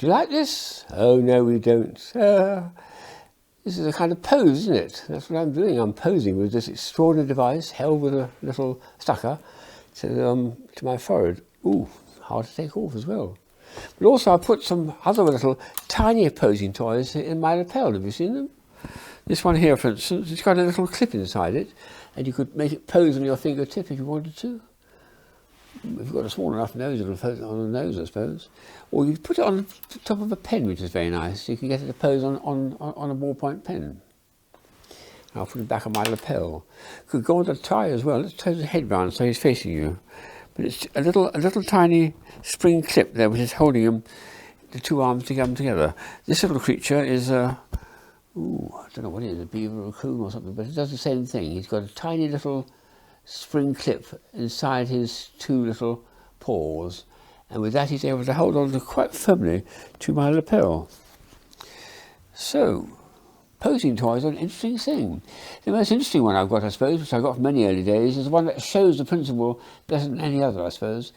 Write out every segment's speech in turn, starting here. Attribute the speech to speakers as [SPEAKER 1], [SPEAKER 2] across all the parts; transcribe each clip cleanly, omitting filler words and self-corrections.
[SPEAKER 1] Do you like this? Oh, no, we don't. This is a kind of pose, isn't it? That's what I'm doing. I'm posing with this extraordinary device held with a little sucker to my forehead. Ooh, hard to take off as well. But also I put some other little tiny posing toys in my lapel. Have you seen them? This one here, for instance, it's got a little clip inside it, and you could make it pose on your fingertip if you wanted to. If you've got a small enough nose, it'll pose on the nose, I suppose. Or you put it on the top of a pen, which is very nice. You can get it to pose on a ballpoint pen. I'll put it back on my lapel. Could go on the tie as well. Let's turn the head round so he's facing you. But it's a little tiny spring clip there, which is holding him, the two arms to come together. This little creature is ooh, I don't know what it is, a beaver or a coon or something, but it does the same thing. He's got a tiny little spring clip inside his two little paws, and with that he's able to hold on quite firmly to my lapel. So, posing toys are an interesting thing. The most interesting one I've got, I suppose, which I got from many early days, is the one that shows the principle better than any other, I suppose.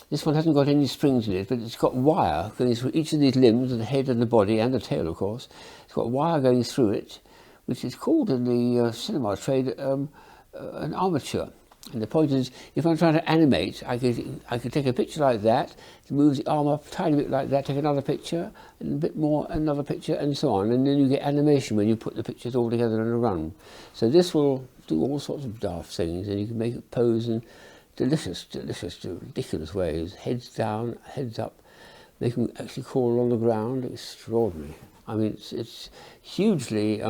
[SPEAKER 1] This one hasn't got any springs in it, but it's got wire going through each of these limbs, the head and the body and the tail, of course. It's got wire going through it, which is called in the cinema trade an armature. And the point is, if I'm trying to animate, I could take a picture like that, move the arm up a tiny bit like that, take another picture, and a bit more, another picture, and so on. And then you get animation when you put the pictures all together in a run. So this will do all sorts of daft things, and you can make it pose in delicious, ridiculous ways. Heads down, heads up. They can actually crawl on the ground. Extraordinary. I mean, it's hugely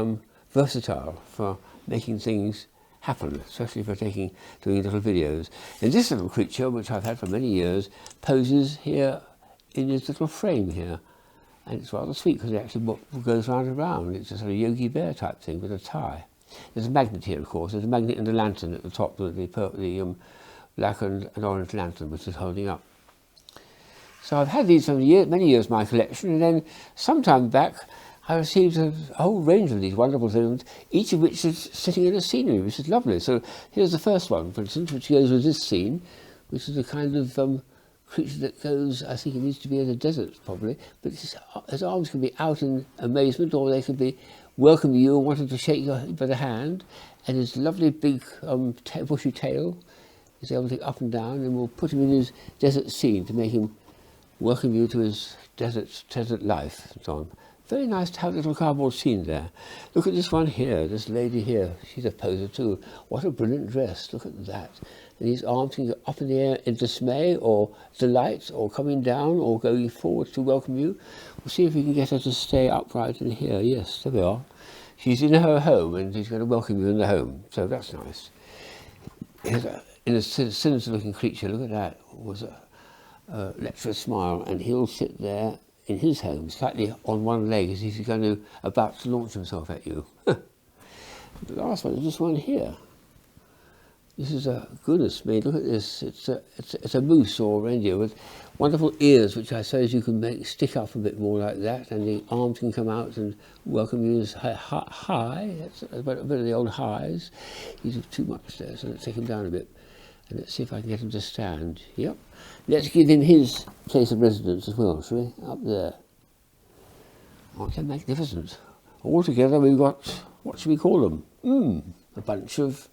[SPEAKER 1] versatile for making things happen, especially for doing little videos. And this little creature, which I've had for many years, poses here in this little frame here. And it's rather sweet because it actually goes round and round. It's a sort of Yogi Bear type thing with a tie. There's a magnet here, of course. There's a magnet and a lantern at the top, the black and orange lantern, which is holding up. So I've had these for many years in my collection, and then some time back I received a whole range of these wonderful things, each of which is sitting in a scenery, which is lovely. So here's the first one, for instance, which goes with this scene, which is a kind of creature that goes, I think it needs to be in the desert probably, but his arms can be out in amazement, or they can be welcoming you and wanting to shake you by the hand, and his lovely big bushy tail is able to go up and down, and we'll put him in his desert scene to make him welcome you to his desert life and so on. Very nice to have a little cardboard scene there. Look at this one here, this lady here. She's a poser too. What a brilliant dress. Look at that. And these arms can go up in the air in dismay or delight or coming down or going forward to welcome you. We'll see if we can get her to stay upright in here. Yes, there we are. She's in her home and she's going to welcome you in the home. So that's nice. In a sinister looking creature, look at that. Was a lecherous smile, and he'll sit there in his home, slightly on one leg, as if he's about to launch himself at you. The last one is this one here. This is goodness me, look at this. It's a moose or reindeer with wonderful ears, which I suppose you can stick up a bit more like that, and the arms can come out and welcome you as high. That's a bit of the old highs. He's too much there, so let's take him down a bit. And let's see if I can get him to stand. Yep. Let's give him his place of residence as well, shall we? Up there. Oh, they're magnificent. Altogether we've got, what should we call them? A bunch of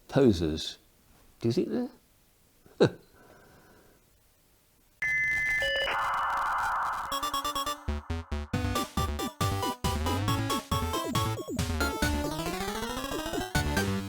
[SPEAKER 1] posers. Do you think they're